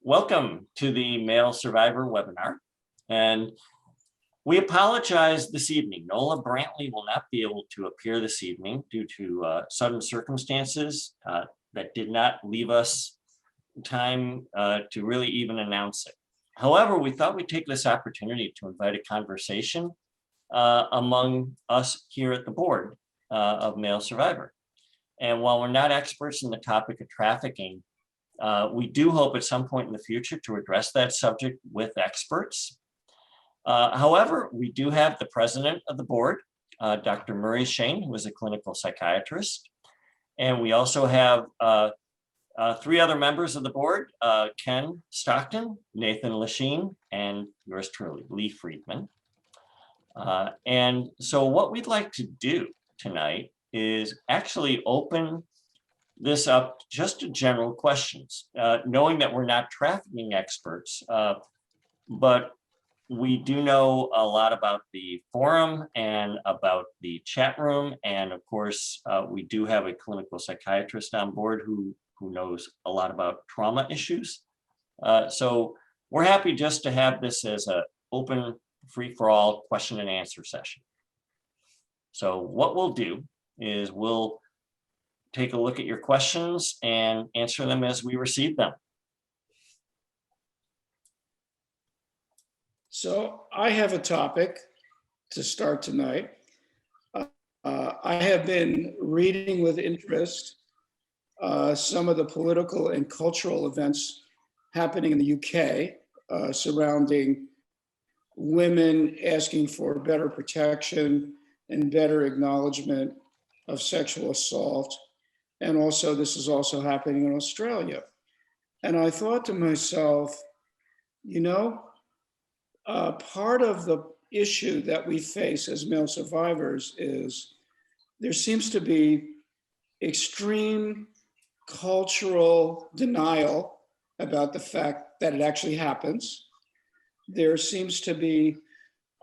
welcome to the MaleSurvivor webinar. And we apologize this evening. Nola Brantley will not be able to appear this evening due to sudden circumstances that did not leave us time to really even announce it. However, we thought we'd take this opportunity to invite a conversation among us here at the board of MaleSurvivor. And while we're not experts in the topic of trafficking, we do hope at some point in the future to address that subject with experts. However, we do have the president of the board, Dr. Schane, who is a clinical psychiatrist. And we also have three other members of the board, Ken Stockton, Nathan Lachine, and yours truly, Lee Friedman. And so what we'd like to do tonight is actually open this up just to general questions, knowing that we're not trafficking experts, but we do know a lot about the forum and about the chat room. And of course, we do have a clinical psychiatrist on board who knows a lot about trauma issues. So we're happy just to have this as an open, free-for-all question and answer session. So what we'll do is we'll take a look at your questions and answer them as we receive them. So I have a topic to start tonight. I have been reading with interest some of the political and cultural events happening in the UK surrounding women asking for better protection and better acknowledgement of sexual assault. And also, this is also happening in Australia. And I thought to myself, you know, part of the issue that we face as male survivors is there seems to be extreme cultural denial about the fact that it actually happens. There seems to be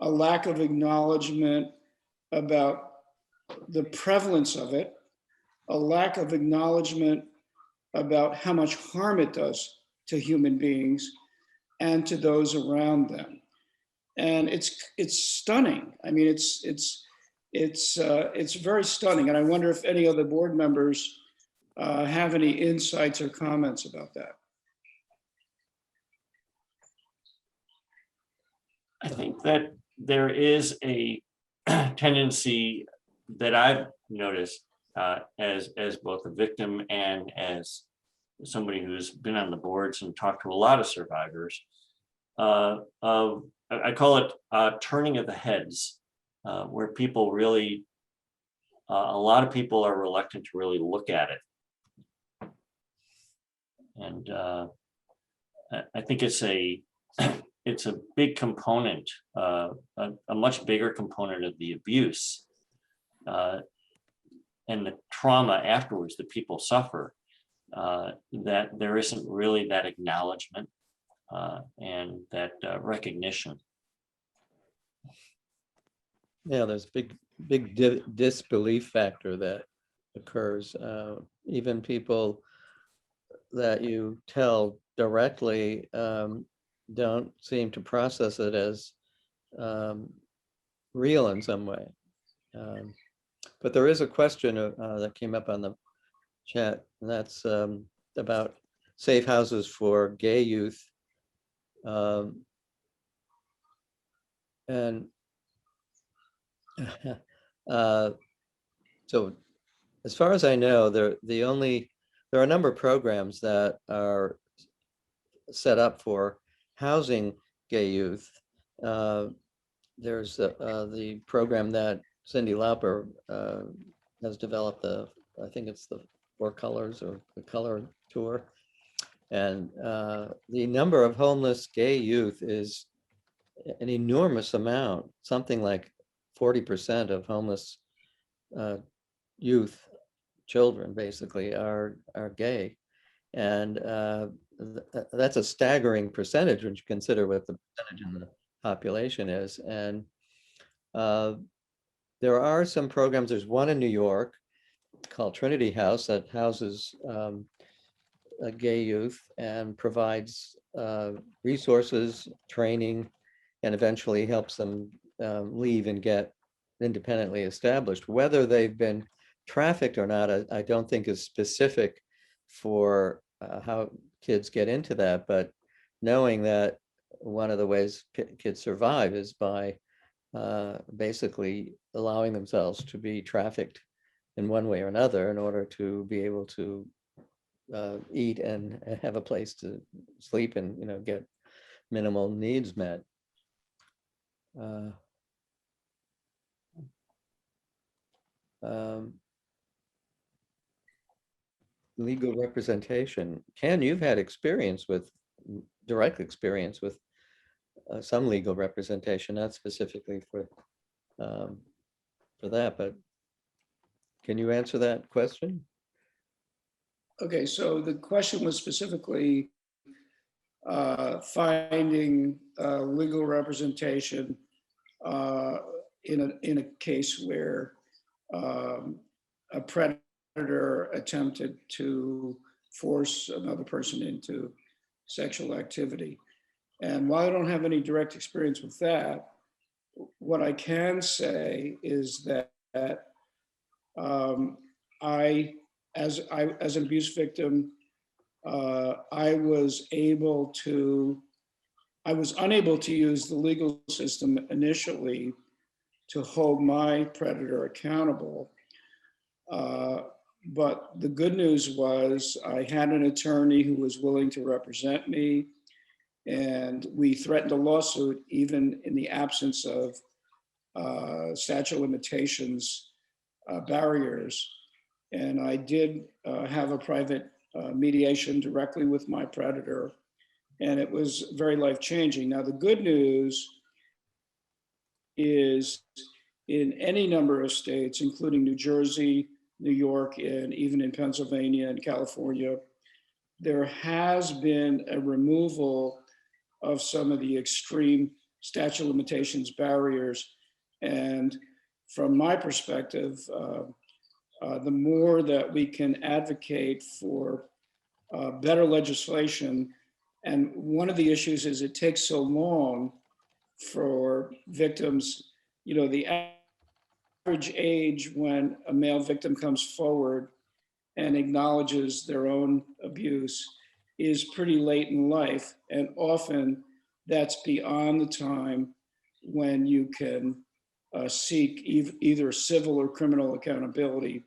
a lack of acknowledgement about the prevalence of it, a lack of acknowledgement about how much harm it does to human beings and to those around them. And it's stunning. I mean, it's very stunning. And I wonder if any other board members have any insights or comments about that. I think that there is a tendency that I've noticed as both a victim and as somebody who's been on the boards and talked to a lot of survivors of, I call it turning of the heads, where people really, a lot of people are reluctant to really look at it. And I think it's a big component, a much bigger component of the abuse and the trauma afterwards that people suffer, that there isn't really that acknowledgement and that recognition. Yeah, there's big disbelief factor that occurs. Even people that you tell directly don't seem to process it as real in some way. But there is a question that came up on the chat, and that's about safe houses for gay youth. And so as far as I know, there are a number of programs that are set up for housing gay youth. There's the program that Cindy Lauper has developed, I think it's the 4 Colors or the Color Tour. And the number of homeless gay youth is an enormous amount, something like 40% of homeless youth, children basically, are gay. And that's a staggering percentage when you consider what the percentage in the population is. And there are some programs. There's one in New York called Trinity House that houses gay youth and provides resources, training, and eventually helps them leave and get independently established. Whether they've been trafficked or not, I don't think is specific for how kids get into that, but knowing that one of the ways kids survive is by basically allowing themselves to be trafficked in one way or another in order to be able to eat and have a place to sleep and, get minimal needs met. Legal representation. Ken, you've had direct experience with some legal representation, not specifically for that, but can you answer that question? Okay, so the question was specifically finding legal representation in a case where a predator attempted to force another person into sexual activity. And while I don't have any direct experience with that, what I can say is that as an abuse victim, I was unable to use the legal system initially to hold my predator accountable. But the good news was I had an attorney who was willing to represent me, and we threatened a lawsuit even in the absence of statute of limitations barriers. And I did have a private mediation directly with my predator, and it was very life-changing. Now, the good news is in any number of states, including New Jersey, New York, and even in Pennsylvania and California, there has been a removal of some of the extreme statute of limitations barriers. And from my perspective, the more that we can advocate for better legislation, and one of the issues is it takes so long for victims, the average age when a male victim comes forward and acknowledges their own abuse is pretty late in life. And often that's beyond the time when you can seek either civil or criminal accountability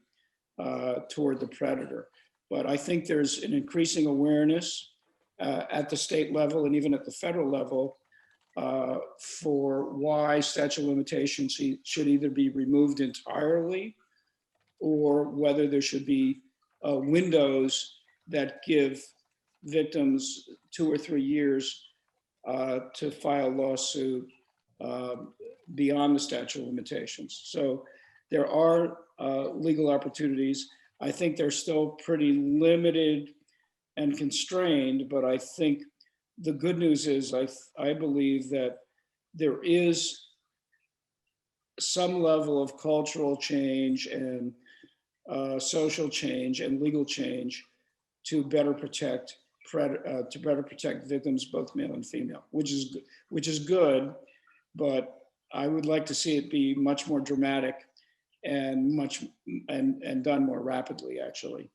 toward the predator. But I think there's an increasing awareness at the state level and even at the federal level for why statute of limitations should either be removed entirely or whether there should be windows that give victims 2 or 3 years to file a lawsuit beyond the statute of limitations. So there are legal opportunities. I think they're still pretty limited and constrained, but I think the good news is I believe that there is some level of cultural change and social change and legal change to better protect victims, both male and female, which is good, but I would like to see it be much more dramatic and done more rapidly, actually.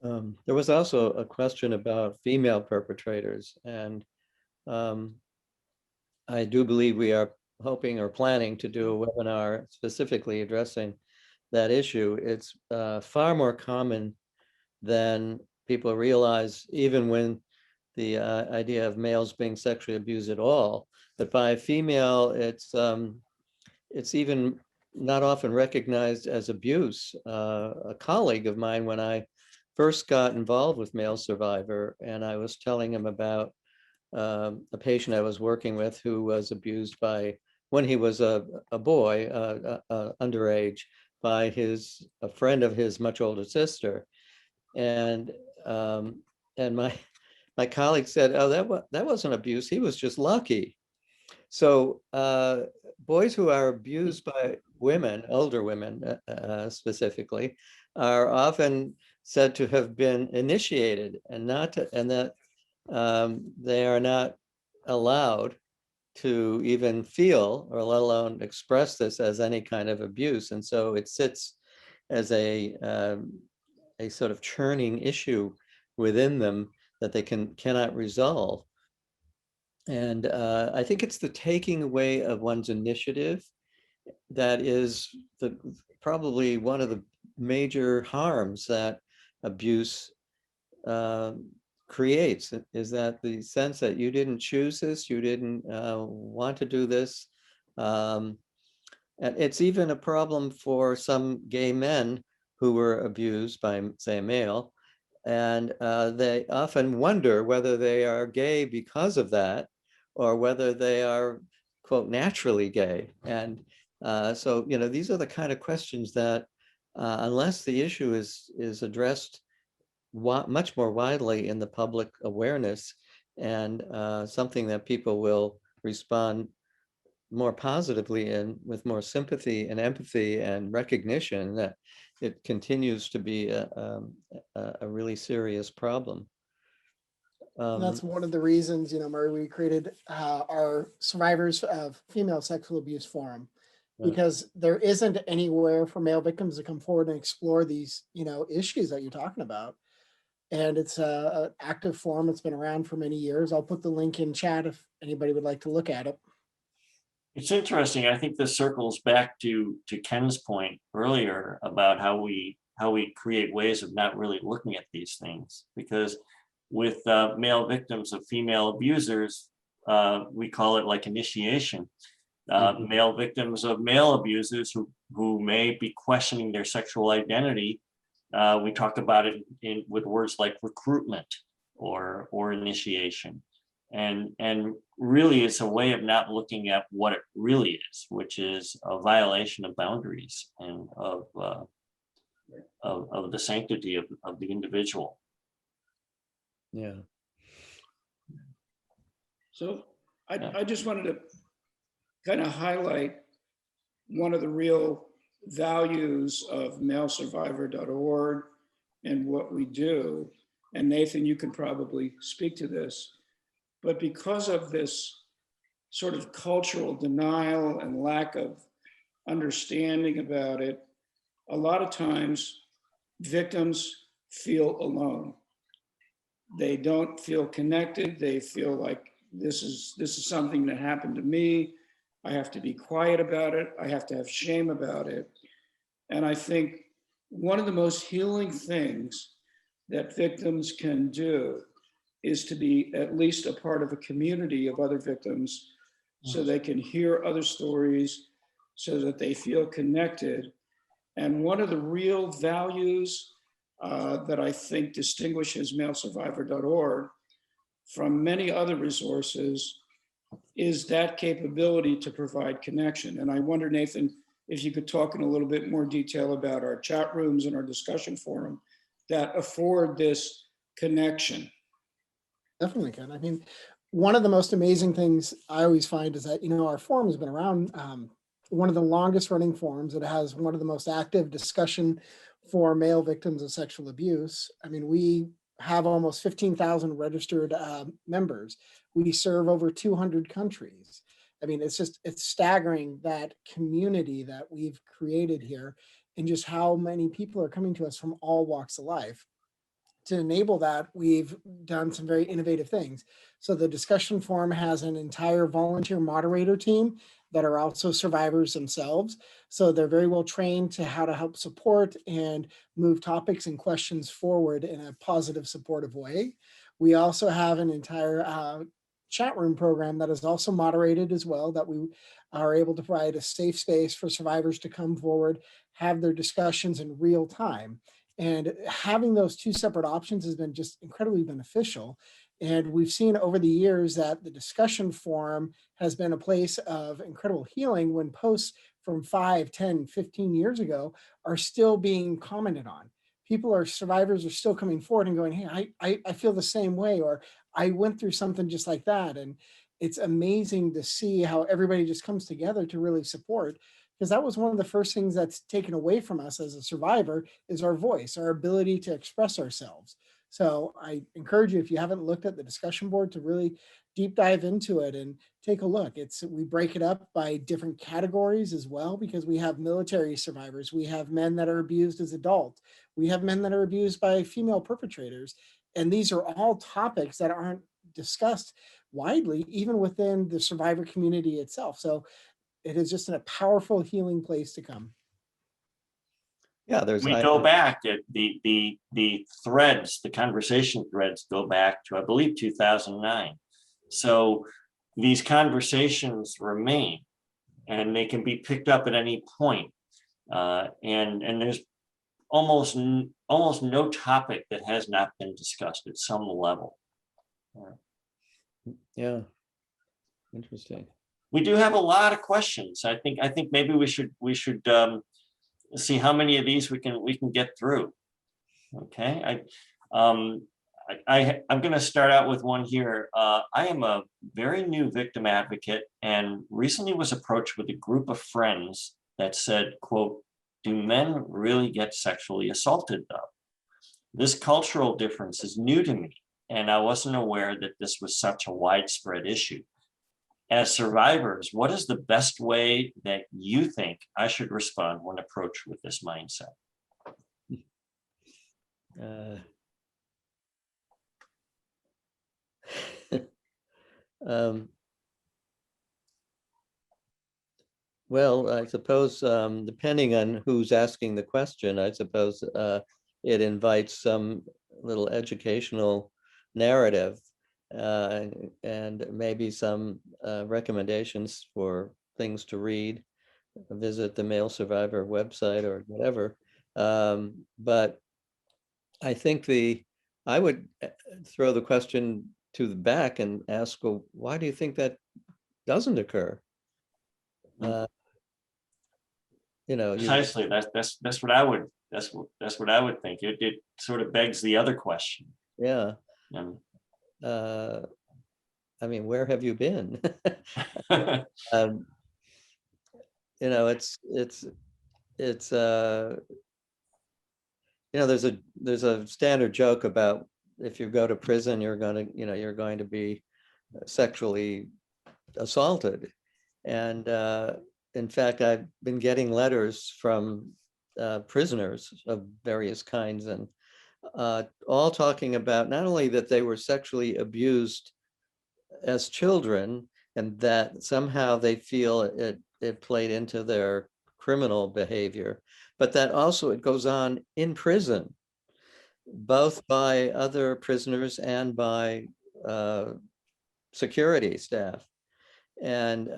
There was also a question about female perpetrators, and I do believe we are hoping or planning to do a webinar specifically addressing that issue. It's far more common than people realize, even when the idea of males being sexually abused at all. But by a female, it's even not often recognized as abuse. A colleague of mine, when I first got involved with MaleSurvivor, and I was telling him about a patient I was working with who was abused when he was a boy, underage, by a friend of his much older sister. And my colleague said, "Oh, that wasn't abuse. He was just lucky." So boys who are abused by women, older women specifically, are often said to have been initiated and not to, and that they are not allowed to even feel, or let alone express this as any kind of abuse. And so it sits as a sort of churning issue within them that they cannot resolve. And I think it's the taking away of one's initiative that is probably one of the major harms that abuse creates, is that the sense that you didn't choose this, you didn't want to do this. And it's even a problem for some gay men who were abused by, say, a male. And they often wonder whether they are gay because of that, or whether they are, quote, naturally gay. And so, you know, these are the kind of questions that, unless the issue is addressed much more widely in the public awareness, and something that people will respond more positively and with more sympathy and empathy and recognition, that it continues to be a really serious problem. And that's one of the reasons, Murray, we created our Survivors of Female Sexual Abuse Forum, because there isn't anywhere for male victims to come forward and explore these, issues that you're talking about. And it's an active forum. It's been around for many years. I'll put the link in chat if anybody would like to look at it. It's interesting. I think this circles back to Ken's point earlier about how we create ways of not really looking at these things. Because with male victims of female abusers, we call it like initiation. Male victims of male abusers who may be questioning their sexual identity, we talk about it with words like recruitment or initiation. And really it's a way of not looking at what it really is, which is a violation of boundaries and of the sanctity of the individual. Yeah. So I just wanted to kind of highlight one of the real values of MaleSurvivor.org and what we do. And Nathan, you can probably speak to this, but because of this sort of cultural denial and lack of understanding about it, a lot of times victims feel alone. They don't feel connected. They feel like this is something that happened to me. I have to be quiet about it. I have to have shame about it. And I think one of the most healing things that victims can do is to be at least a part of a community of other victims, so they can hear other stories, so that they feel connected. And one of the real values that I think distinguishes MaleSurvivor.org from many other resources is that capability to provide connection. And I wonder, Nathan, if you could talk in a little bit more detail about our chat rooms and our discussion forum that afford this connection. Definitely can. I mean, one of the most amazing things I always find is that, our forum has been around, one of the longest running forums. It has one of the most active discussion for male victims of sexual abuse. I mean, we have almost 15,000 registered members. We serve over 200 countries. I mean, it's staggering, that community that we've created here, and just how many people are coming to us from all walks of life. To enable that, we've done some very innovative things. So the discussion forum has an entire volunteer moderator team that are also survivors themselves. So they're very well trained to how to help support and move topics and questions forward in a positive, supportive way. We also have an entire chat room program that is also moderated as well, that we are able to provide a safe space for survivors to come forward, have their discussions in real time. And having those two separate options has been just incredibly beneficial. And we've seen over the years that the discussion forum has been a place of incredible healing, when posts from 5, 10, 15 years ago are still being commented on. Survivors are still coming forward and going, hey, I feel the same way, or I went through something just like that. And it's amazing to see how everybody just comes together to really support. because that was one of the first things that's taken away from us as a survivor is our voice, our ability to express ourselves. So I encourage you, if you haven't looked at the discussion board, to really deep dive into it and take a look. We break it up by different categories as well, because we have military survivors, we have men that are abused as adults, we have men that are abused by female perpetrators. And these are all topics that aren't discussed widely, even within the survivor community itself. So it is just a powerful healing place to come. Yeah, We go back, the threads, the conversation threads go back to, I believe, 2009. So these conversations remain, and they can be picked up at any point. And there's almost no topic that has not been discussed at some level. Yeah, interesting. We do have a lot of questions. I think maybe we should see how many of these we can get through. Okay, I'm going to start out with one here. I am a very new victim advocate, and recently was approached with a group of friends that said, quote, "Do men really get sexually assaulted though? This cultural difference is new to me, and I wasn't aware that this was such a widespread issue. As survivors, what is the best way that you think I should respond when approached with this mindset?" Well, I suppose depending on who's asking the question, I suppose it invites some little educational narrative and maybe some recommendations for things to read, visit the MaleSurvivor website or whatever. But I think I would throw the question to the back and ask, well, why do you think that doesn't occur? Precisely. That's what I would think. It sort of begs the other question. Yeah. I mean, where have you been? It's there's a standard joke about if you go to prison, you're going to be sexually assaulted. And in fact, I've been getting letters from prisoners of various kinds, and all talking about not only that they were sexually abused as children, and that somehow they feel it played into their criminal behavior, but that also it goes on in prison, both by other prisoners and by security staff. And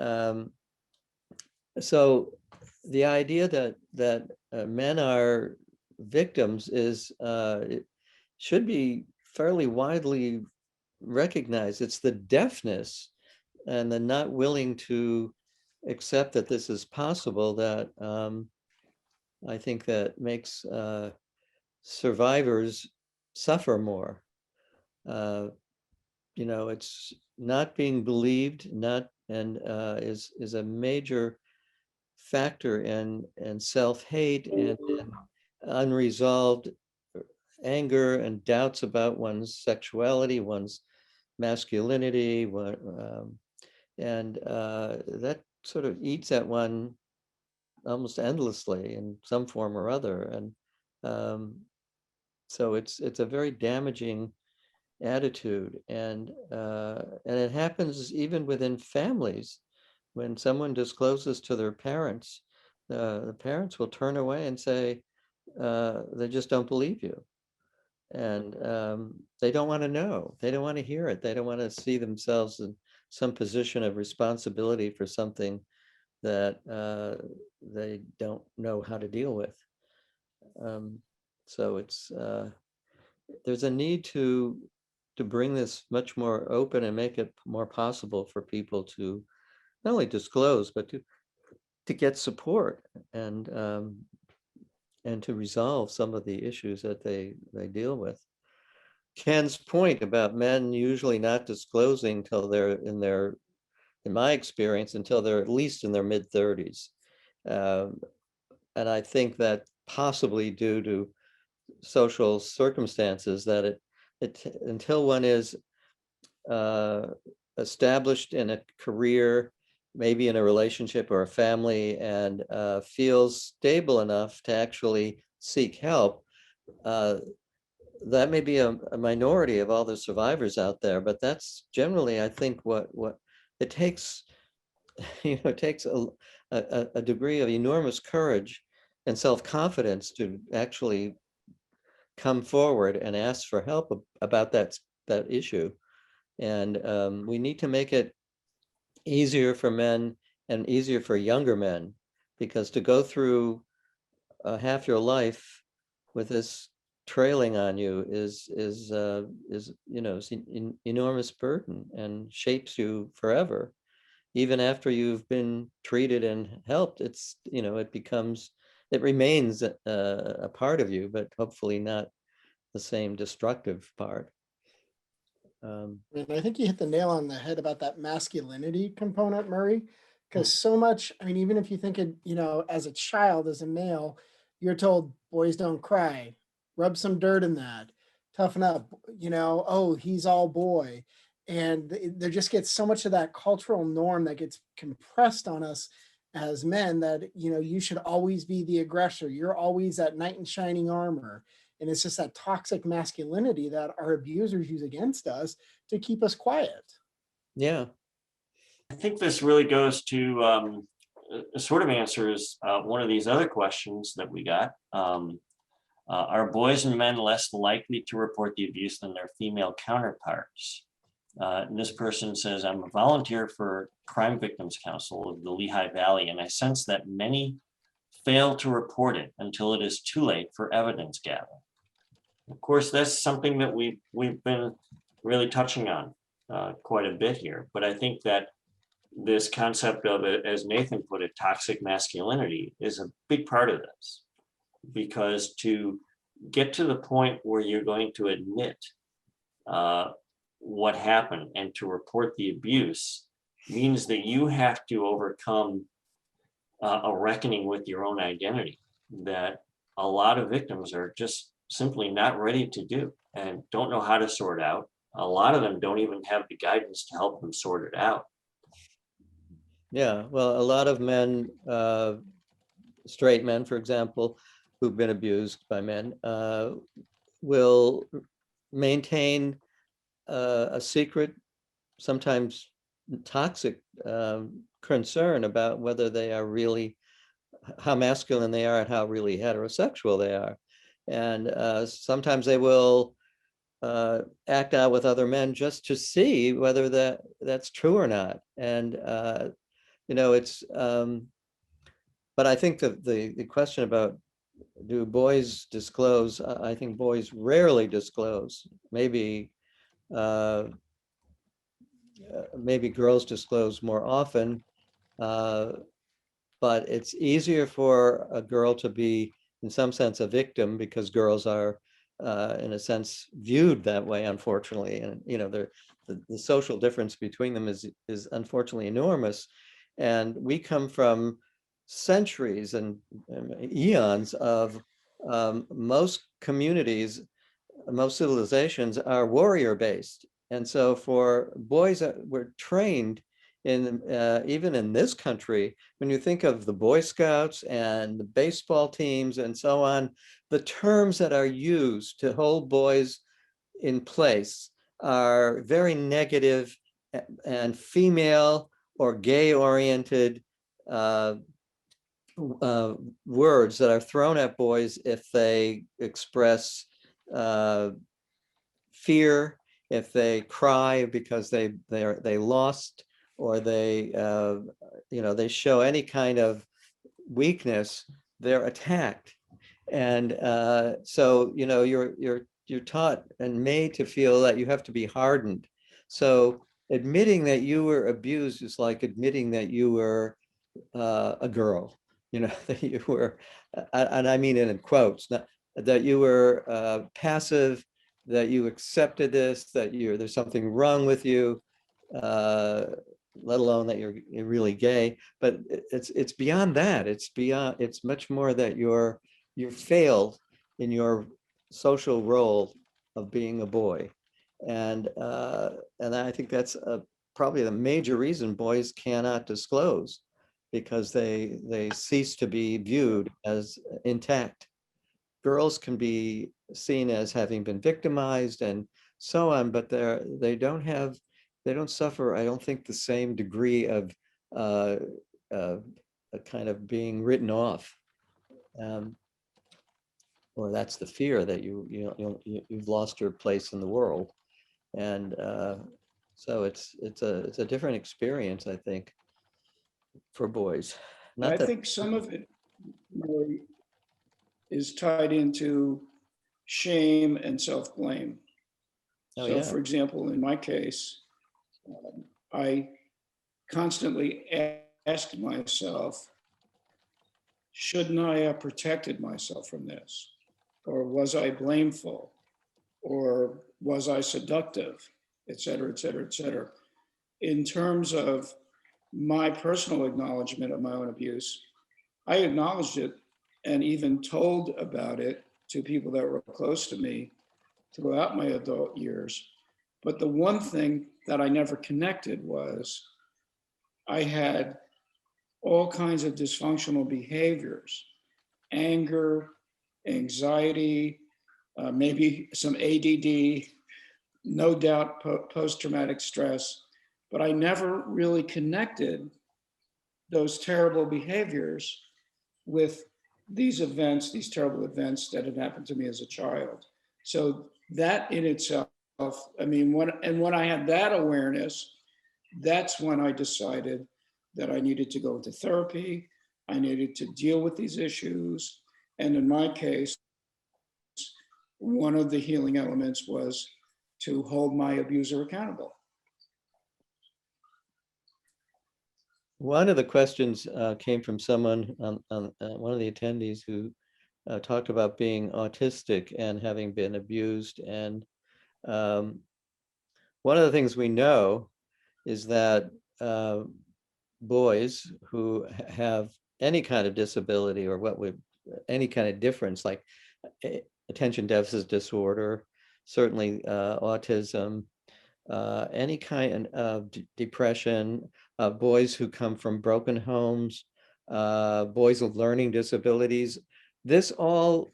so the idea that men are victims it should be fairly widely recognized. It's the deafness and the not willing to accept that this is possible that I think that makes survivors suffer more. It's not being believed, is a major factor in self-hate and unresolved anger and doubts about one's sexuality, one's masculinity, and that sort of eats at one almost endlessly in some form or other. And so it's a very damaging attitude, and it happens even within families. When someone discloses to their parents, the parents will turn away and say they just don't believe you, and they don't want to know, they don't want to hear it, they don't want to see themselves in some position of responsibility for something that they don't know how to deal with. So it's there's a need to bring this much more open and make it more possible for people to not only disclose, but to get support and to resolve some of the issues that they deal with. Ken's point about men usually not disclosing till they're in my experience, until they're at least in their mid-30s. Um, and I think that possibly due to social circumstances that it until one is established in a career, maybe in a relationship or a family, and feels stable enough to actually seek help. That may be a minority of all the survivors out there, but that's generally, I think, what it takes. It takes a degree of enormous courage and self-confidence to actually come forward and ask for help about that issue. And we need to make it easier for men and easier for younger men, because to go through half your life with this trailing on you is enormous burden and shapes you forever. Even after you've been treated and helped, it remains a part of you, but hopefully not the same destructive part. And I think you hit the nail on the head about that masculinity component, Murray, because so much, I mean, even if you think it, as a child, as a male, you're told boys don't cry, rub some dirt in that, toughen up, oh, he's all boy. And there just gets so much of that cultural norm that gets compressed on us as men that, you should always be the aggressor. You're always that knight in shining armor. And it's just that toxic masculinity that our abusers use against us to keep us quiet. Yeah. I think this really goes to sort of answers one of these other questions that we got. Are boys and men less likely to report the abuse than their female counterparts? And this person says, I'm a volunteer for Crime Victims Council of the Lehigh Valley, and I sense that many fail to report it until it is too late for evidence gathering. Of course, that's something that we've been really touching on quite a bit here, but I think that this concept of it, as Nathan put it, toxic masculinity is a big part of this, because to get to the point where you're going to admit what happened and to report the abuse means that you have to overcome a reckoning with your own identity that a lot of victims are just simply not ready to do and don't know how to sort out. A lot of them don't even have the guidance to help them sort it out. Yeah, well, a lot of men, straight men, for example, who've been abused by men, will maintain a secret, sometimes toxic concern about whether they are really, how masculine they are and how really heterosexual they are. And sometimes they will act out with other men just to see whether that's true or not. And it's but I think that the question about do boys disclose, I think boys rarely disclose. Maybe girls disclose more often, but it's easier for a girl to be, in some sense, a victim, because girls are, in a sense, viewed that way, unfortunately. And the social difference between them is unfortunately enormous. And we come from centuries and eons of most communities, most civilizations are warrior based. And so for boys that were trained in, even in this country, when you think of the Boy Scouts and the baseball teams and so on, the terms that are used to hold boys in place are very negative and female or gay oriented words that are thrown at boys if they express fear, if they cry because they lost, or they show any kind of weakness, they're attacked. And so you're taught and made to feel that you have to be hardened. So admitting that you were abused is like admitting that you were a girl, that you were, and I mean it in quotes, not that you were passive, that you accepted this, that there's something wrong with you. let alone that you're really gay. But it's beyond that. It's much more that you're failed in your social role of being a boy, and I think that's probably the major reason boys cannot disclose, because they cease to be viewed as intact. Girls can be seen as having been victimized and so on, but they don't suffer, I don't think, the same degree of uh, a kind of being written off. Um, or that's the fear that you've lost your place in the world. And so it's a different experience, I think, for boys. Not I that, think some of it really is tied into shame and self-blame. oh So yeah, for example, in my case, I constantly asked myself, shouldn't I have protected myself from this? Or was I blameful? Or was I seductive? Et cetera, et cetera, et cetera. In terms of my personal acknowledgement of my own abuse, I acknowledged it and even told about it to people that were close to me throughout my adult years. But the one thing that I never connected was I had all kinds of dysfunctional behaviors, anger, anxiety, maybe some ADD, no doubt post-traumatic stress, but I never really connected those terrible behaviors with these events, these terrible events that had happened to me as a child. So that in itself, I mean, when I had that awareness, that's when I decided that I needed to go into therapy. I needed to deal with these issues. And in my case, one of the healing elements was to hold my abuser accountable. one of the questions came from someone on one of the attendees who talked about being autistic and having been abused. And um, one of the things we know is that boys who have any kind of disability, or any kind of difference, like attention deficit disorder, certainly autism, any kind of depression, boys who come from broken homes, boys with learning disabilities. This all,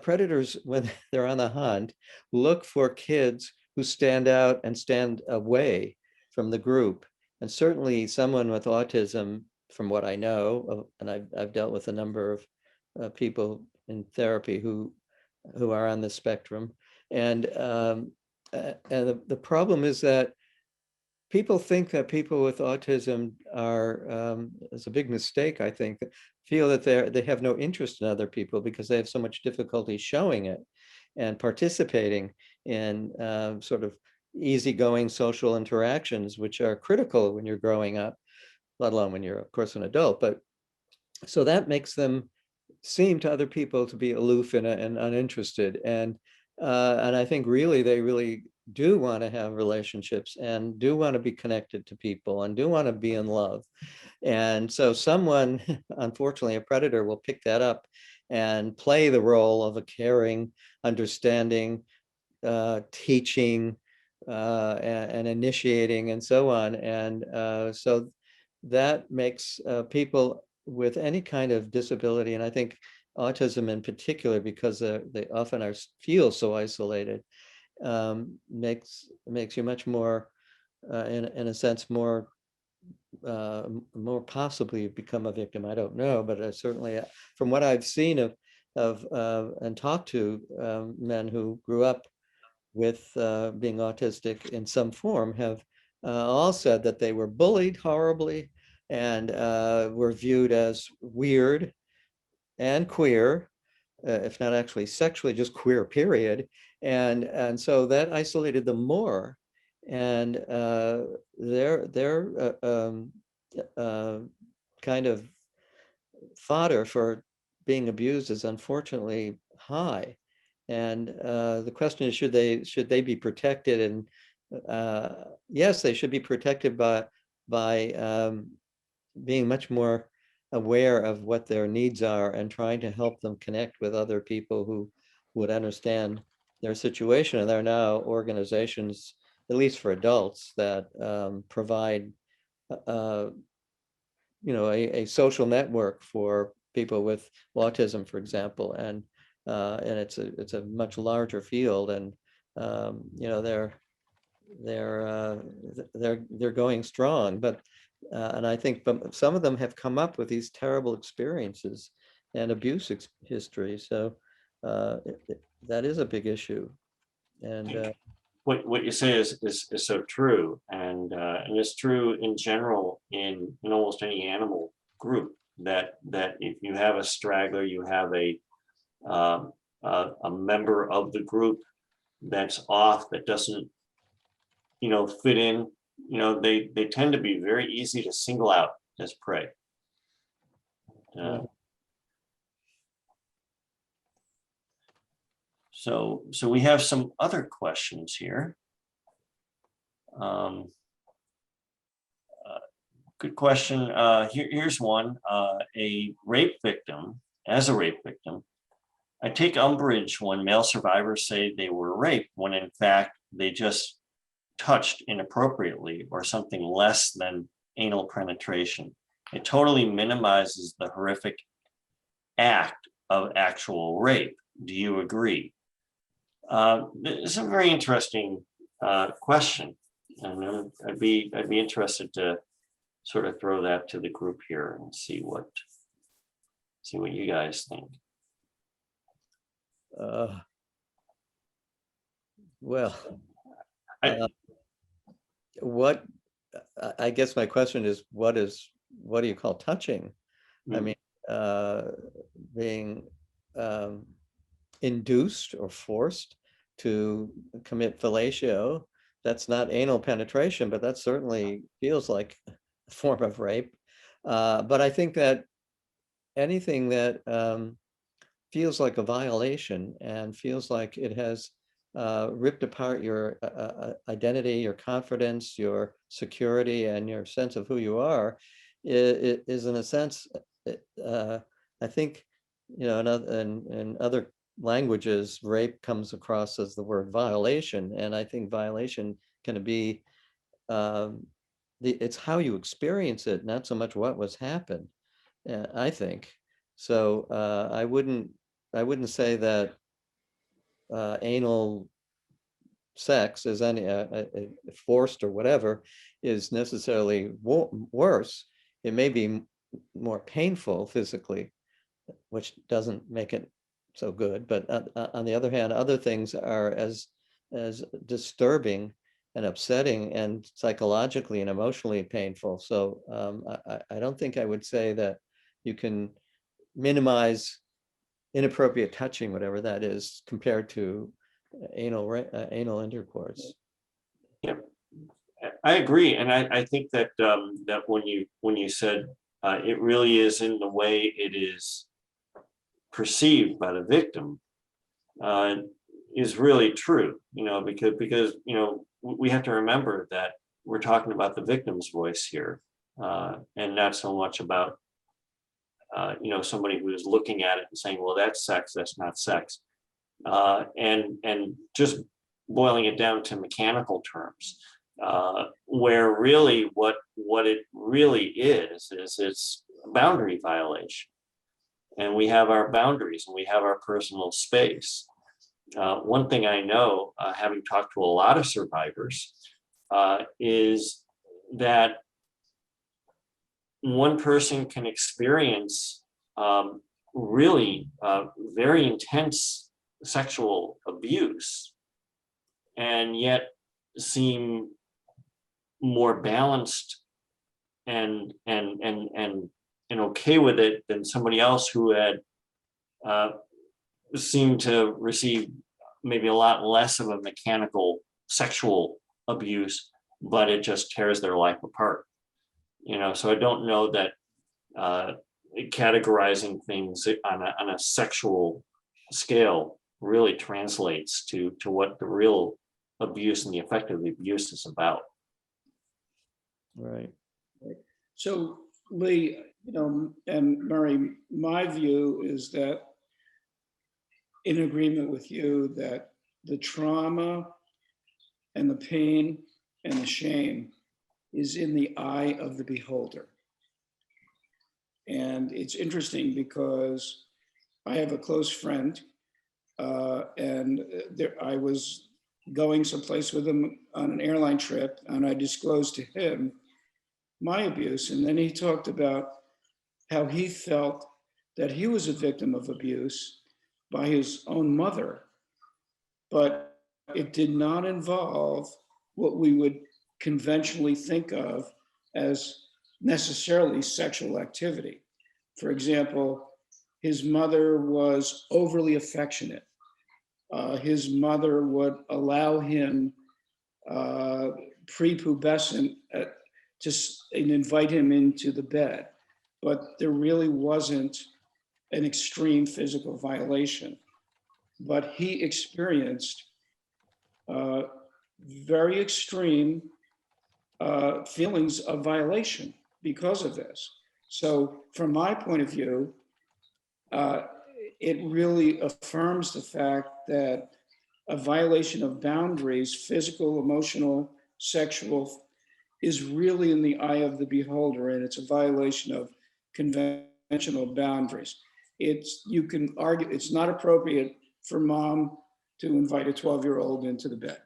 predators, when they're on the hunt, look for kids who stand out and stand away from the group. And certainly someone with autism, from what I know, and I've dealt with a number of people in therapy who are on the spectrum. And the problem is that people think that people with autism are, it's a big mistake, I think, feel that they have no interest in other people because they have so much difficulty showing it and participating in sort of easygoing social interactions, which are critical when you're growing up, let alone when you're, of course, an adult. But so that makes them seem to other people to be aloof and uninterested. And I think really they really do want to have relationships and do want to be connected to people and do want to be in love. And so someone, unfortunately, a predator, will pick that up and play the role of a caring, understanding, teaching, and initiating, and so on. And so that makes people with any kind of disability, and I think autism in particular, because they often feel so isolated, makes you much more, in a sense, more possibly become a victim. I don't know, but certainly from what I've seen of and talked to men who grew up with being autistic in some form, have all said that they were bullied horribly and were viewed as weird and queer, if not actually sexually, just queer, period. And so that isolated them more. And their kind of fodder for being abused is unfortunately high. And the question is, should they be protected? And yes, they should be protected by being much more aware of what their needs are and trying to help them connect with other people who would understand their situation. And there are now organizations, at least for adults, that provide a social network for people with autism, for example, and it's a much larger field, and they're going strong, but and I think some of them have come up with these terrible experiences and abuse history, so that is a big issue, and What you say is so true, and it's true in general in almost any animal group, that if you have a straggler, you have a member of the group that's off, that doesn't fit in, they tend to be very easy to single out as prey. So we have some other questions here. Good question. Here's one. A rape victim, as a rape victim, I take umbrage when male survivors say they were raped, when in fact they just touched inappropriately or something less than anal penetration. It totally minimizes the horrific act of actual rape. Do you agree? It's a very interesting question, and I'd be interested to sort of throw that to the group here and see what you guys think. Well, what I guess my question is, what do you call touching? I mean, being induced or forced to commit fellatio, that's not anal penetration, but that certainly feels like a form of rape. But I think that anything that feels like a violation and feels like it has ripped apart your identity, your confidence, your security, and your sense of who you are, is in a sense, I think, in other languages, rape comes across as the word violation, and I think violation can be it's how you experience it, not so much what was happened. I think so. I wouldn't say that anal sex is any forced or whatever is necessarily worse. It may be more painful physically, which doesn't make it so good. But on the other hand, other things are as disturbing and upsetting and psychologically and emotionally painful. So I don't think I would say that you can minimize inappropriate touching, whatever that is, compared to anal intercourse. Yep, I agree, and I think that that when you said it really is in the way it is perceived by the victim is really true. Because we have to remember that we're talking about the victim's voice here, and not so much about somebody who is looking at it and saying, well, that's sex, that's not sex, and just boiling it down to mechanical terms, where really what it really is it's a boundary violation, and we have our boundaries and we have our personal space. One thing I know, having talked to a lot of survivors, is that one person can experience really very intense sexual abuse and yet seem more balanced and okay with it than somebody else who had seemed to receive maybe a lot less of a mechanical sexual abuse, but it just tears their life apart. So I don't know that categorizing things on a sexual scale really translates to what the real abuse and the effect of the abuse is about. Right. So Lee, and Murray, my view is that in agreement with you that the trauma and the pain and the shame is in the eye of the beholder. And it's interesting because I have a close friend, and I was going someplace with him on an airline trip, and I disclosed to him my abuse. And then he talked about how he felt that he was a victim of abuse by his own mother, but it did not involve what we would conventionally think of as necessarily sexual activity. For example, his mother was overly affectionate. His mother would allow him prepubescent and invite him into the bed, but there really wasn't an extreme physical violation. But he experienced very extreme feelings of violation because of this. So from my point of view, it really affirms the fact that a violation of boundaries, physical, emotional, sexual, is really in the eye of the beholder, and it's a violation of conventional boundaries. You can argue it's not appropriate for mom to invite a 12-year-old into the bed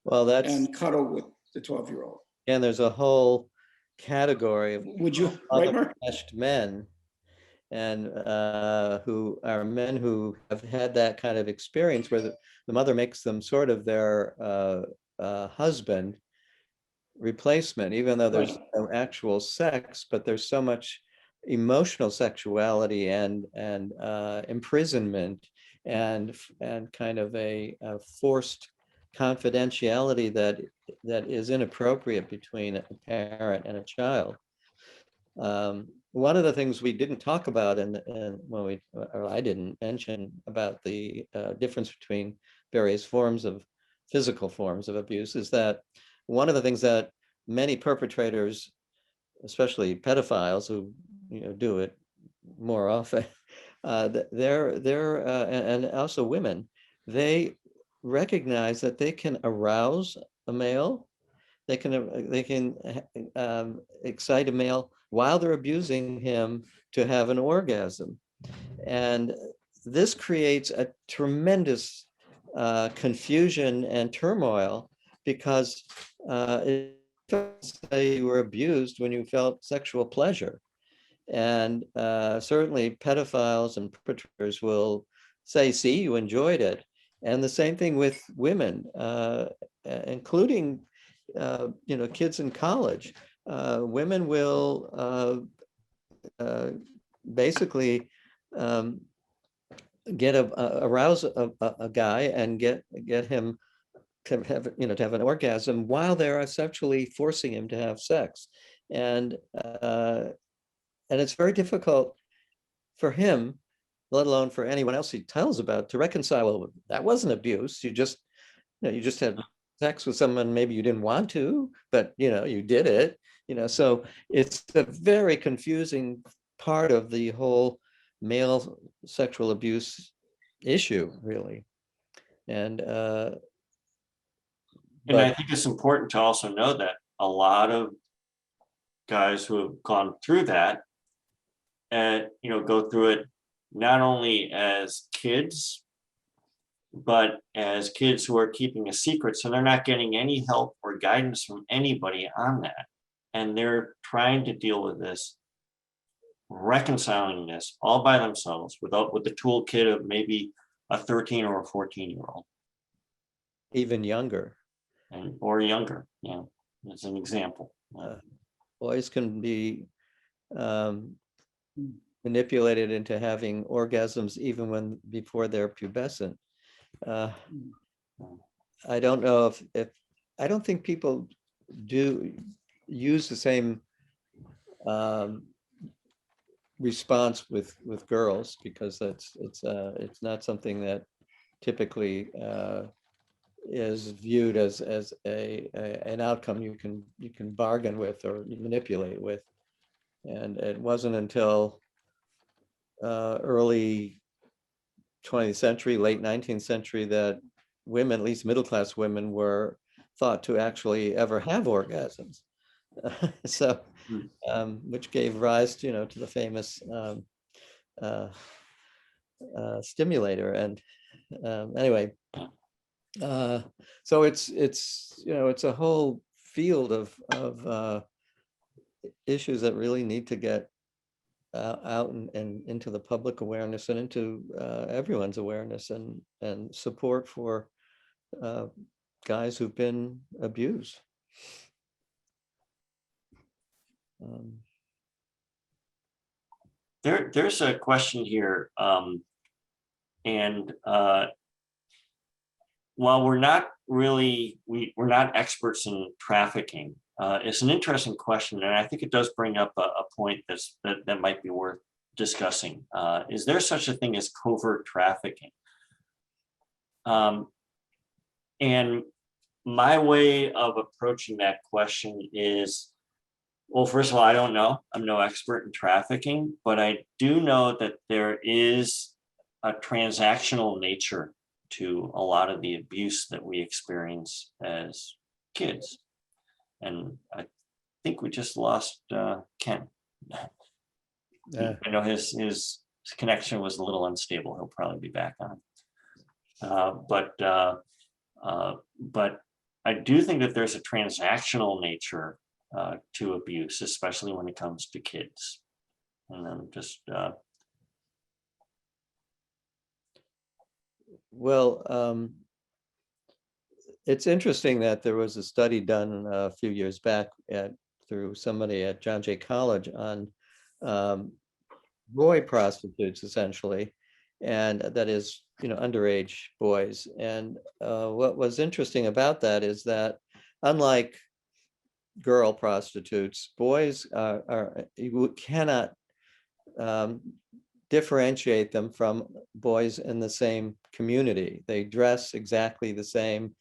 Well, that's, and cuddle with the 12-year-old. and there's a whole category of Would you, right, Mark? other men and who are men who have had that kind of experience where the mother makes them sort of their husband replacement, even though there's Right. no actual sex, but there's so much emotional sexuality and imprisonment and kind of a forced confidentiality that is inappropriate between a parent and a child. One of the things we didn't talk about, and when or I didn't mention about the difference between various forms of physical forms of abuse, is that one of the things that many perpetrators, especially pedophiles who do it more often, and also women, they recognize that they can arouse a male, they can excite a male while they're abusing him to have an orgasm. And this creates a tremendous confusion and turmoil because say you were abused when you felt sexual pleasure. And certainly pedophiles and perpetrators will say, see, you enjoyed it. And the same thing with women, including kids in college. Women will basically arouse a guy and get him to have an orgasm while they're sexually forcing him to have sex, and it's very difficult for him, let alone for anyone else he tells about, to reconcile. Well, that wasn't abuse. You just had sex with someone maybe you didn't want to, but you did it. So it's a very confusing part of the whole male sexual abuse issue, really. And I think it's important to also know that a lot of guys who have gone through that and go through it not only as kids, but as kids who are keeping a secret. So they're not getting any help or guidance from anybody on that. And they're trying to deal with this, reconciling this all by themselves with the toolkit of maybe a 13 or a 14-year-old. Even younger. Or younger, as an example. Boys can be manipulated into having orgasms even before they're pubescent. I don't know if I don't think people do use the same response with girls, because it's not something that typically is viewed as an outcome you can bargain with or manipulate with. And it wasn't until early 20th century, late 19th century, that women, at least middle-class women, were thought to actually ever have orgasms. So, which gave rise, to the famous uh, stimulator. And anyway, so it's a whole field of issues that really need to get out and into the public awareness and into everyone's awareness and support for guys who've been abused. There's a question here, and while we're not experts in trafficking, it's an interesting question, and I think it does bring up a point that might be worth discussing. Is there such a thing as covert trafficking? And my way of approaching that question is, well, first of all, I don't know. I'm no expert in trafficking, but I do know that there is a transactional nature to a lot of the abuse that we experience as kids. And I think we just lost Ken. Yeah. I know his connection was a little unstable. He'll probably be back on. But I do think that there's a transactional nature to abuse, especially when it comes to kids. And then just well, it's interesting that there was a study done a few years back through somebody at John Jay College on boy prostitutes, essentially, and that is, underage boys. And what was interesting about that is that, unlike girl prostitutes, boys you cannot differentiate them from boys in the same community. They dress exactly the same,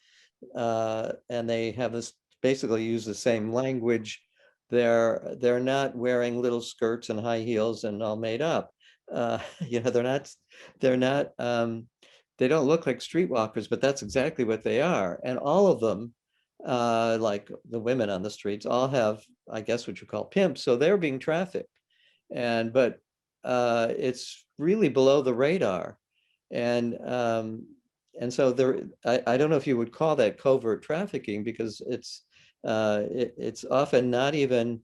and they have this, basically use the same language. They're not wearing little skirts and high heels and all made up. They're not they don't look like streetwalkers, but that's exactly what they are. And all of them, like the women on the streets, all have, I guess, what you call pimps. So they're being trafficked. But it's really below the radar. And so I don't know if you would call that covert trafficking, because it's often not even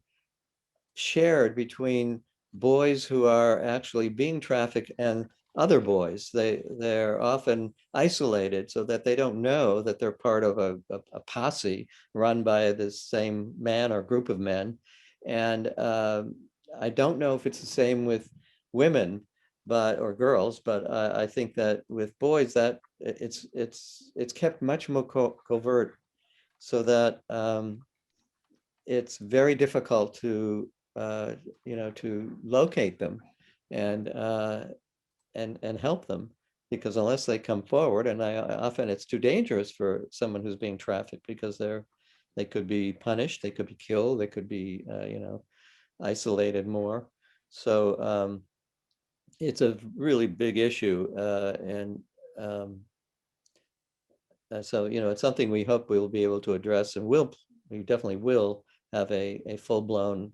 shared between boys who are actually being trafficked and other boys. They're often isolated so that they don't know that they're part of a posse run by the same man or group of men. And I don't know if it's the same with women, or girls, but I think that with boys, that it's kept much more covert, so that it's very difficult to to locate them and help them, because unless they come forward, and often it's too dangerous for someone who's being trafficked, because they could be punished, they could be killed, they could be isolated more. So it's a really big issue, and so it's something we hope we'll be able to address, and we definitely will have a full-blown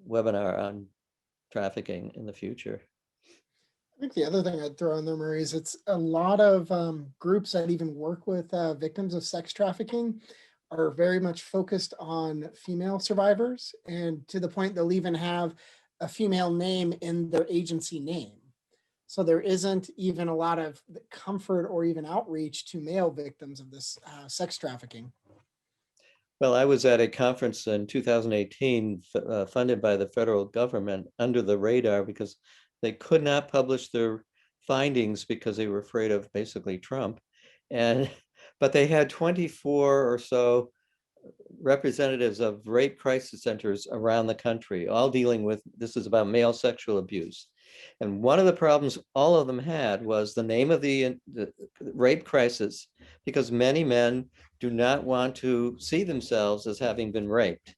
webinar on trafficking in the future. I think the other thing I'd throw in there, Murray, is it's a lot of groups that even work with victims of sex trafficking are very much focused on female survivors, and to the point they'll even have a female name in their agency name. So there isn't even a lot of comfort or even outreach to male victims of this sex trafficking. Well, I was at a conference in 2018 funded by the federal government, under the radar, because they could not publish their findings because they were afraid of basically Trump. But they had 24 or so representatives of rape crisis centers around the country, all dealing with, this is about male sexual abuse. And one of the problems all of them had was the name of the rape crisis, because many men do not want to see themselves as having been raped.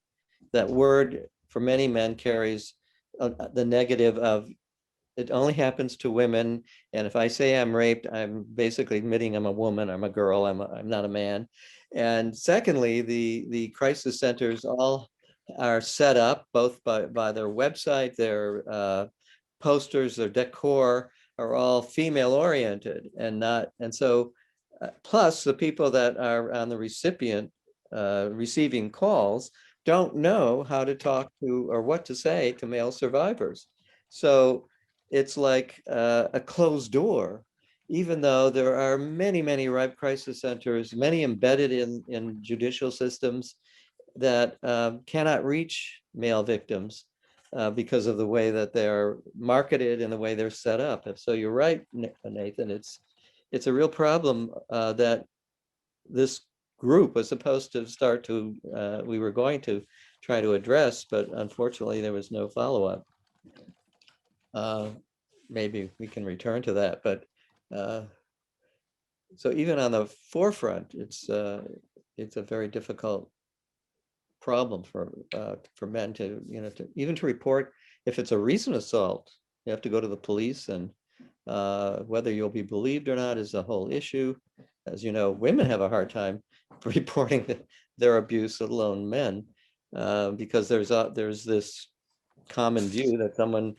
That word for many men carries the negative of it only happens to women. And if I say I'm raped, I'm basically admitting I'm a woman, I'm a girl, I'm not a man. And secondly, the crisis centers all are set up both by their website, their posters, their decor are all female oriented and not, and so plus the people that are on the receiving calls don't know how to talk to or what to say to male survivors. So it's like a closed door, even though there are many, many rape crisis centers, many embedded in judicial systems that cannot reach male victims because of the way that they're marketed and the way they're set up. And so you're right, Nathan, it's a real problem that this group was supposed to start to, we were going to try to address, but unfortunately there was no follow-up. Maybe we can return to that, but so even on the forefront, it's a very difficult problem for men to, to even to report if it's a recent assault. You have to go to the police, and whether you'll be believed or not is a whole issue. As you know, women have a hard time reporting their abuse, let alone men, because there's this common view that someone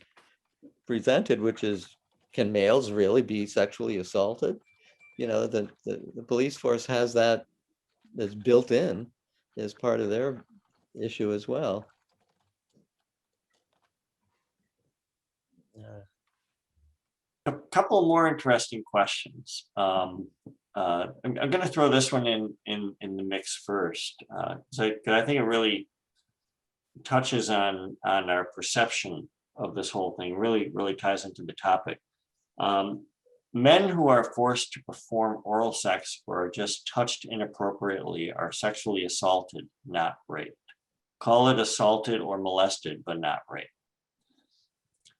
presented, which is, can males really be sexually assaulted? The police force has that that's built in as part of their issue as well. A couple more interesting questions. I'm going to throw this one in the mix first. So I think it really touches on our perception of this whole thing, really ties into the topic. Men who are forced to perform oral sex or are just touched inappropriately are sexually assaulted, not raped. Call it assaulted or molested, but not raped.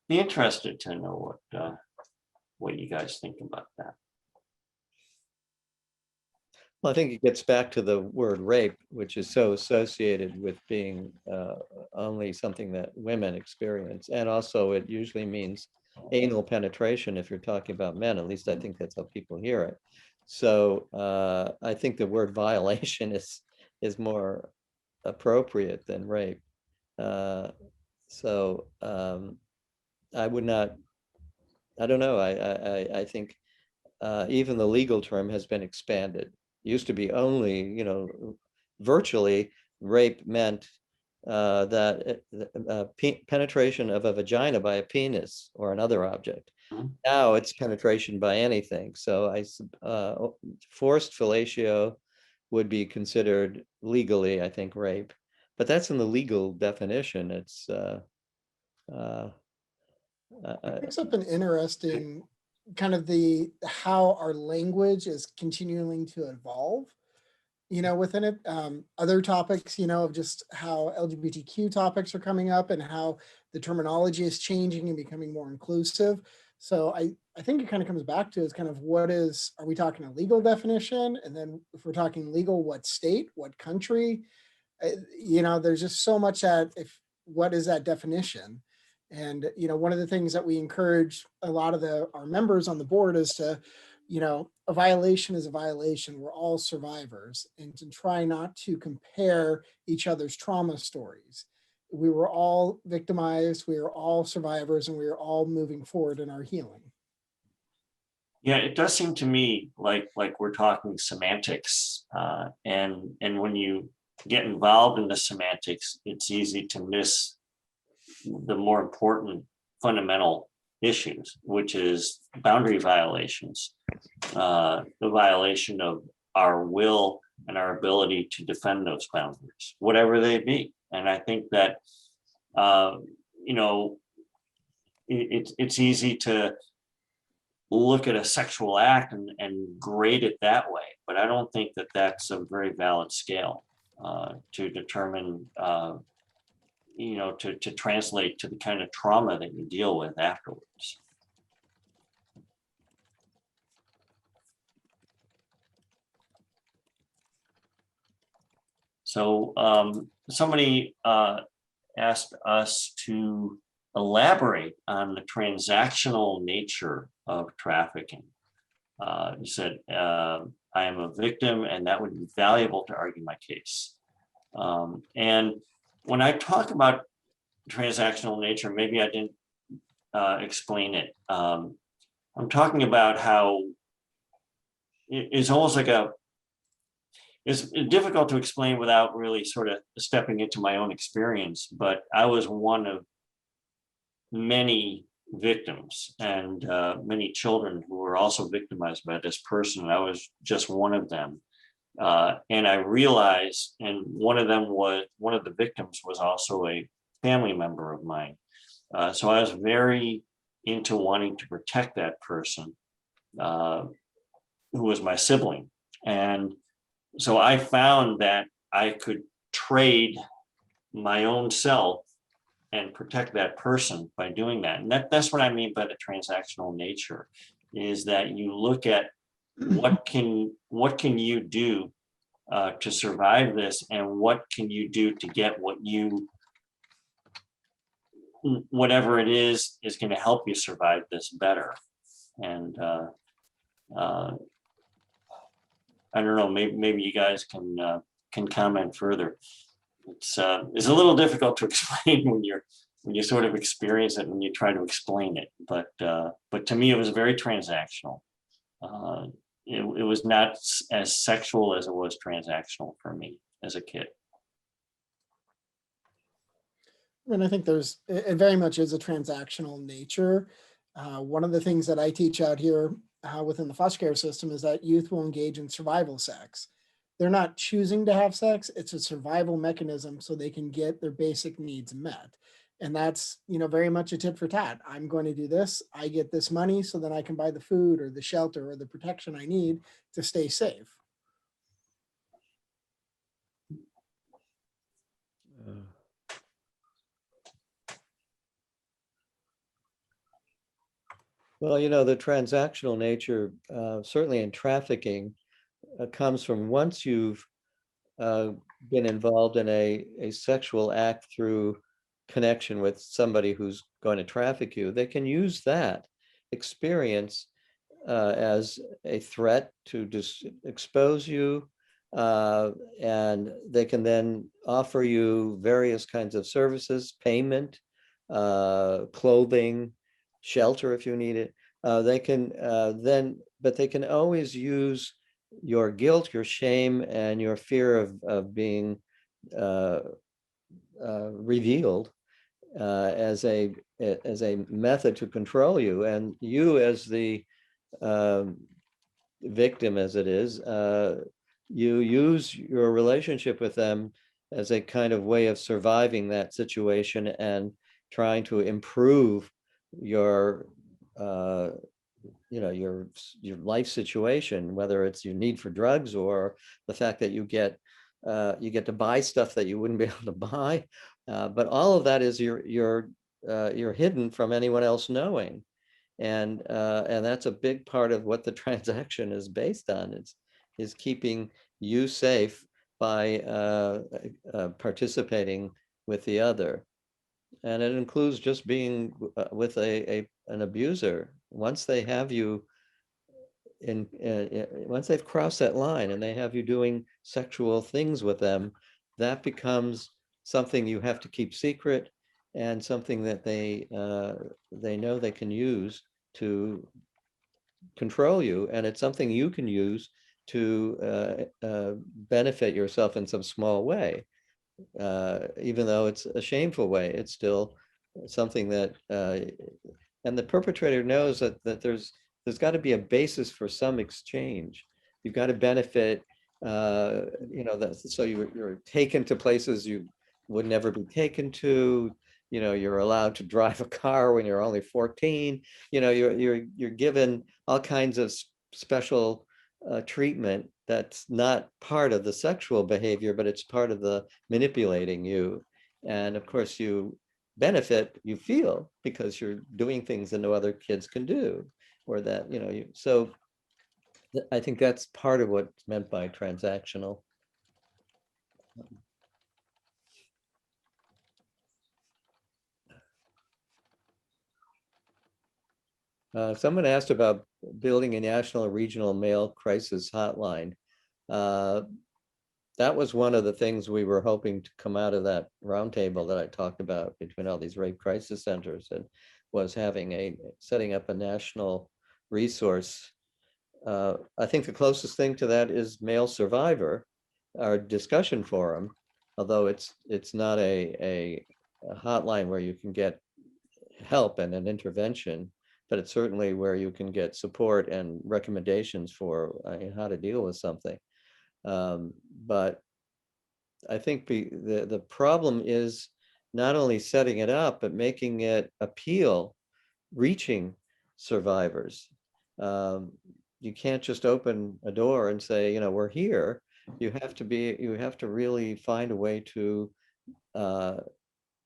Be interested to know what you guys think about that. Well, I think it gets back to the word rape, which is so associated with being only something that women experience. And also it usually means anal penetration if you're talking about men. At least I think that's how people hear it. So I think the word violation is more appropriate than rape. So I would not, I don't know, I think even the legal term has been expanded. Used to be only, virtually rape meant that penetration of a vagina by a penis or another object. Now it's penetration by anything. So forced fellatio would be considered legally, I think, rape, but that's in the legal definition. It's It brings up an interesting kind of how our language is continuing to evolve, within it. Other topics, of just how LGBTQ topics are coming up and how the terminology is changing and becoming more inclusive. So I think it kind of comes back to is kind of are we talking a legal definition? And then if we're talking legal, what state, what country? There's just so much what is that definition? And, one of the things that we encourage a lot of our members on the board is to, a violation is a violation. We're all survivors, and to try not to compare each other's trauma stories. We were all victimized, we are all survivors, and we are all moving forward in our healing. Yeah, it does seem to me like we're talking semantics, and when you get involved in the semantics, it's easy to miss the more important fundamental issues, which is boundary violations, the violation of our will and our ability to defend those boundaries, whatever they be. And I think that, it's easy to look at a sexual act and grade it that way, but I don't think that that's a very valid scale to determine to translate to the kind of trauma that you deal with afterwards. So somebody asked us to elaborate on the transactional nature of trafficking. You said, I am a victim, and that would be valuable to argue my case. And when I talk about transactional nature, maybe I didn't explain it. I'm talking about how it's almost like it's difficult to explain without really sort of stepping into my own experience, but I was one of many victims and many children who were also victimized by this person. I was just one of them. And I realized, and one of the victims was also a family member of mine. So I was very into wanting to protect that person who was my sibling. And so I found that I could trade my own self and protect that person by doing that. And that's what I mean by the transactional nature, is that you look at what can you do to survive this, and what can you do to get whatever it is going to help you survive this better. And I don't know, maybe you guys can comment further. It's a little difficult to explain when you sort of experience it, when you try to explain it. But to me, it was very transactional. It was not as sexual as it was transactional for me as a kid. And I think it very much is a transactional nature. One of the things that I teach out here within the foster care system is that youth will engage in survival sex. They're not choosing to have sex. It's a survival mechanism so they can get their basic needs met. And that's, very much a tit for tat. I'm going to do this. I get this money so then I can buy the food or the shelter or the protection I need to stay safe. Well, the transactional nature, certainly in trafficking, comes from once you've been involved in a sexual act through connection with somebody who's going to traffic you, they can use that experience as a threat to just expose you, and they can then offer you various kinds of services, payment, clothing, shelter if you need it. They can but they can always use your guilt, your shame, and your fear of being revealed as a method to control you, and you as the victim, as it is, you use your relationship with them as a kind of way of surviving that situation and trying to improve your your life situation, whether it's your need for drugs or the fact that you get to buy stuff that you wouldn't be able to buy, but all of that is you're hidden from anyone else knowing, and that's a big part of what the transaction is based on. Is keeping you safe by participating with the other. And it includes just being with an abuser. Once they have you once they've crossed that line and they have you doing sexual things with them, that becomes something you have to keep secret, and something that they know they can use to control you, and it's something you can use to benefit yourself in some small way. Even though it's a shameful way, it's still something that, and the perpetrator knows that there's got to be a basis for some exchange. You've got to benefit, so you're taken to places you would never be taken to. You're allowed to drive a car when you're only 14. You're given all kinds of special treatment that's not part of the sexual behavior, but it's part of the manipulating you. And of course you benefit, you feel, because you're doing things that no other kids can do, or that, so I think that's part of what's meant by transactional. Someone asked about building a national or regional male crisis hotline. That was one of the things we were hoping to come out of that roundtable that I talked about between all these rape crisis centers, and was setting up a national resource. I think the closest thing to that is MaleSurvivor, our discussion forum, although it's not a hotline where you can get help and an intervention, but it's certainly where you can get support and recommendations for how to deal with something. But I think the problem is not only setting it up, but making it reaching survivors. You can't just open a door and say, we're here. You have to really find a way to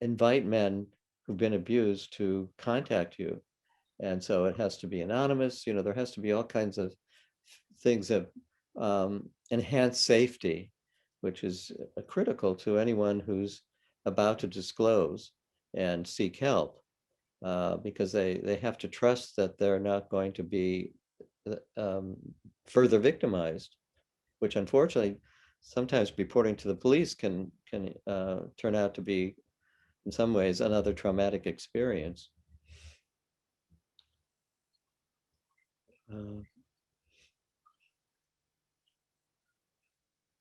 invite men who've been abused to contact you. And so it has to be anonymous, there has to be all kinds of things that enhance safety, which is critical to anyone who's about to disclose and seek help, because they have to trust that they're not going to be further victimized, which unfortunately sometimes reporting to the police can turn out to be, in some ways, another traumatic experience.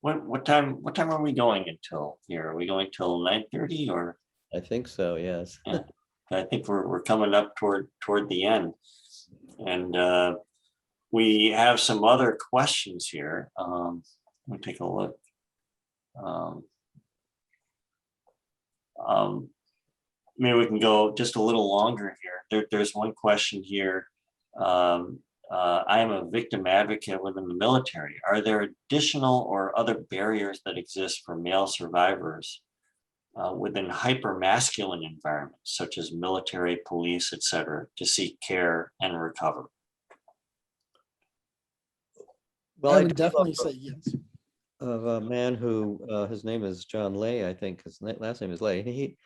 What time are we going until here? Are we going till 9:30 or? I think so, yes. Yeah, I think we're coming up toward the end, and we have some other questions here. Let me take a look. Maybe we can go just a little longer here. There's one question here. I am a victim advocate within the military. Are there additional or other barriers that exist for male survivors within hyper-masculine environments, such as military, police, etc., to seek care and recover? Well, I would definitely say yes. Of a man who his name is John Lay, I think his last name is Lay. And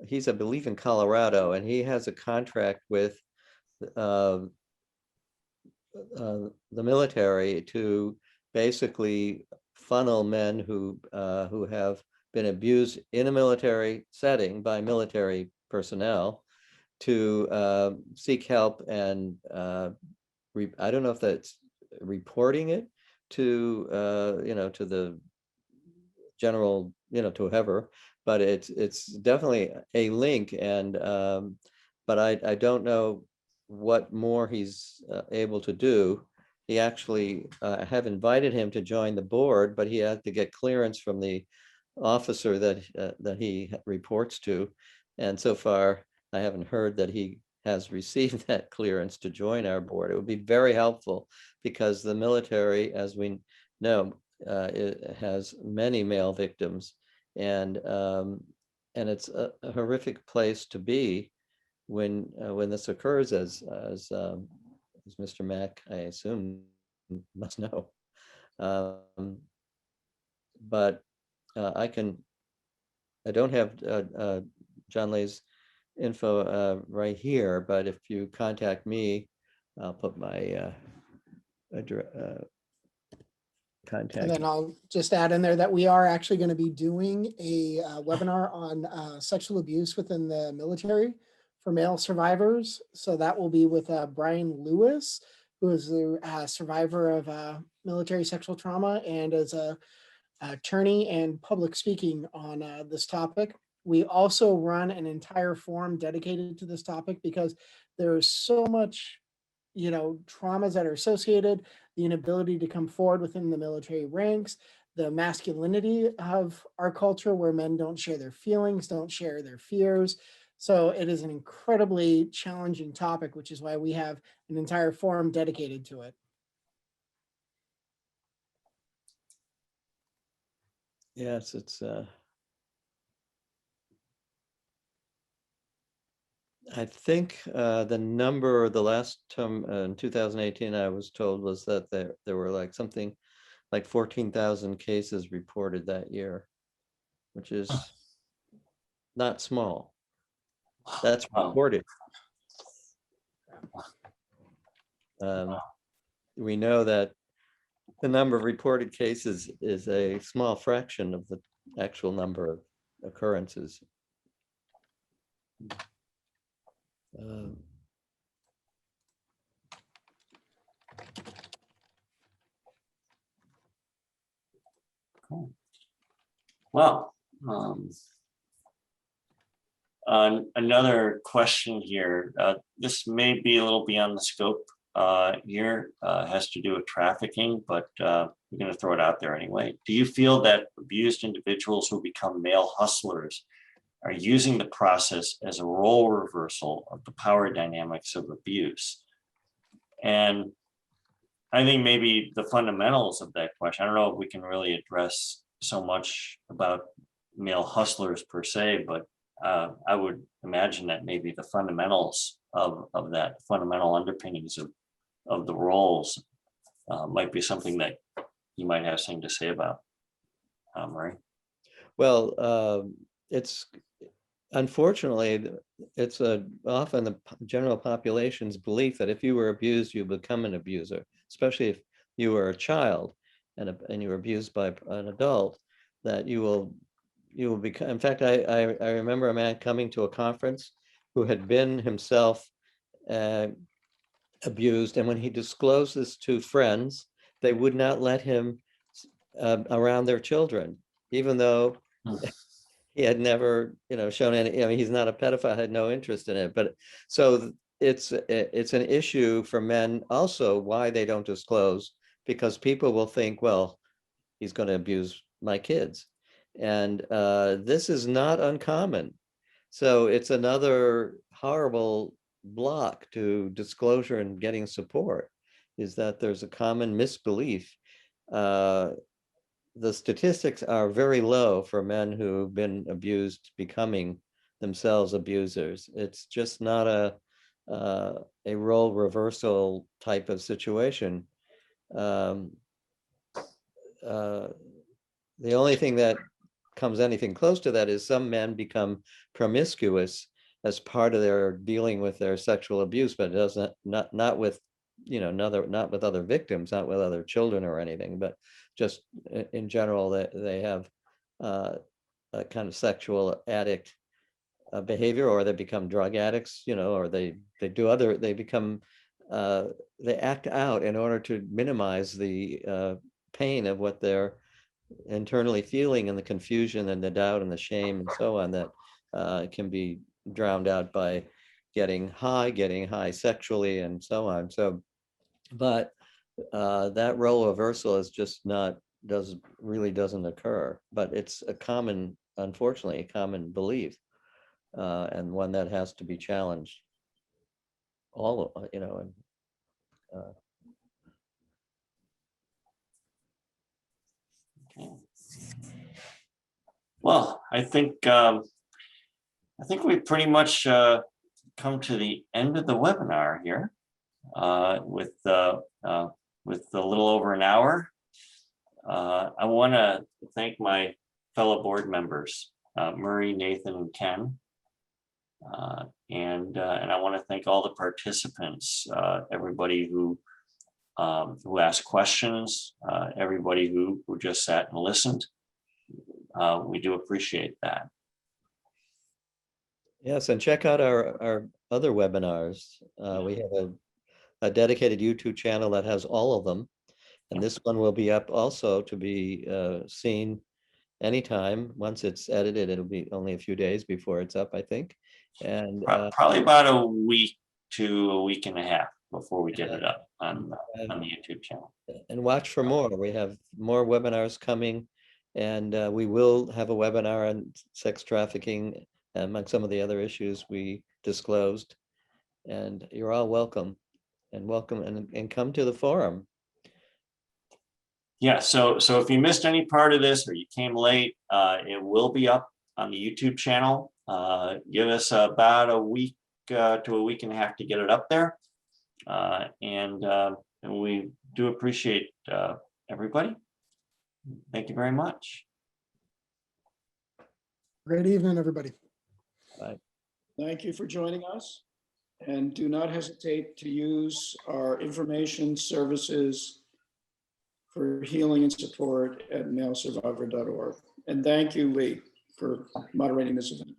he's, I believe, in Colorado, and he has a contract with the military to basically funnel men who have been abused in a military setting by military personnel to seek help, and I don't know if that's reporting it to to the general, to whoever, but it's definitely a link. And but I don't know what more he's able to do. He actually have invited him to join the board, but he had to get clearance from the officer that he reports to, and so far I haven't heard that he has received that clearance to join our board. It would be very helpful, because the military, as we know, it has many male victims, and it's a horrific place to be when this occurs, as Mr. Mack, I assume, must know. But I don't have John Lay's info right here, but if you contact me, I'll put my contact. And then I'll just add in there that we are actually going to be doing a webinar on sexual abuse within the military for male survivors. So that will be with Brian Lewis, who is the survivor of military sexual trauma and is a attorney and public speaking on this topic. We also run an entire forum dedicated to this topic because there's so much, traumas that are associated, the inability to come forward within the military ranks, the masculinity of our culture where men don't share their feelings, don't share their fears. So it is an incredibly challenging topic, which is why we have an entire forum dedicated to it. Yes, it's I think the number the last time in 2018 I was told was that there were like something like 14,000 cases reported that year, which is not small. That's reported. We know that the number of reported cases is a small fraction of the actual number of occurrences. Cool. Well, another question here. This may be a little beyond the scope here, has to do with trafficking, but we're going to throw it out there anyway. Do you feel that abused individuals who become male hustlers are using the process as a role reversal of the power dynamics of abuse? And I think maybe the fundamentals of that question, I don't know if we can really address so much about male hustlers per se, but I would imagine that maybe the fundamentals of that, fundamental underpinnings of the roles might be something that you might have something to say about, Murray. Well, it's unfortunately, it's often the general population's belief that if you were abused, you become an abuser, especially if you were a child and you were abused by an adult, that you will become. In fact, I remember a man coming to a conference who had been himself abused, and when he disclosed this to friends, they would not let him around their children, even though he had never, shown any. I mean, he's not a pedophile, had no interest in it. But so it's an issue for men also why they don't disclose, because people will think, well, he's going to abuse my kids, and this is not uncommon. So it's another horrible block to disclosure and getting support, is that there's a common misbelief. The statistics are very low for men who've been abused becoming themselves abusers. It's just not a role reversal type of situation. The only thing that comes anything close to that is some men become promiscuous as part of their dealing with their sexual abuse, but it doesn't, not with, not with other victims, not with other children or anything, but just in general, that they have a kind of sexual addict behavior, or they become drug addicts, or they become, they act out in order to minimize the pain of what they're internally feeling, and the confusion and the doubt and the shame and so on, that can be drowned out by getting high sexually and so on. So, but that role reversal is just really doesn't occur, but it's unfortunately, a common belief, and one that has to be challenged. Well, I think we've pretty much come to the end of the webinar here, with a little over an hour. I want to thank my fellow board members, Murray, Nathan, and Ken. And I want to thank all the participants, everybody who asked questions, everybody who just sat and listened. We do appreciate that. Yes, and check out our other webinars. We have a dedicated YouTube channel that has all of them. And this one will be up also to be seen anytime. Once it's edited, it'll be only a few days before it's up, I think. And probably about a week to a week and a half before we get it up on the YouTube channel. And watch for more. We have more webinars coming, and we will have a webinar on sex trafficking, among some of the other issues we disclosed. And you're all welcome, and come to the forum. Yeah, so if you missed any part of this or you came late, it will be up on the YouTube channel. Give us about a week to a week and a half to get it up there. And we do appreciate everybody. Thank you very much. Great evening, everybody. Bye. Thank you for joining us. And do not hesitate to use our information services for healing and support at MaleSurvivor.org. And thank you, Lee, for moderating this event.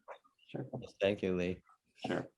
Sure, Thank you, Lee. sure.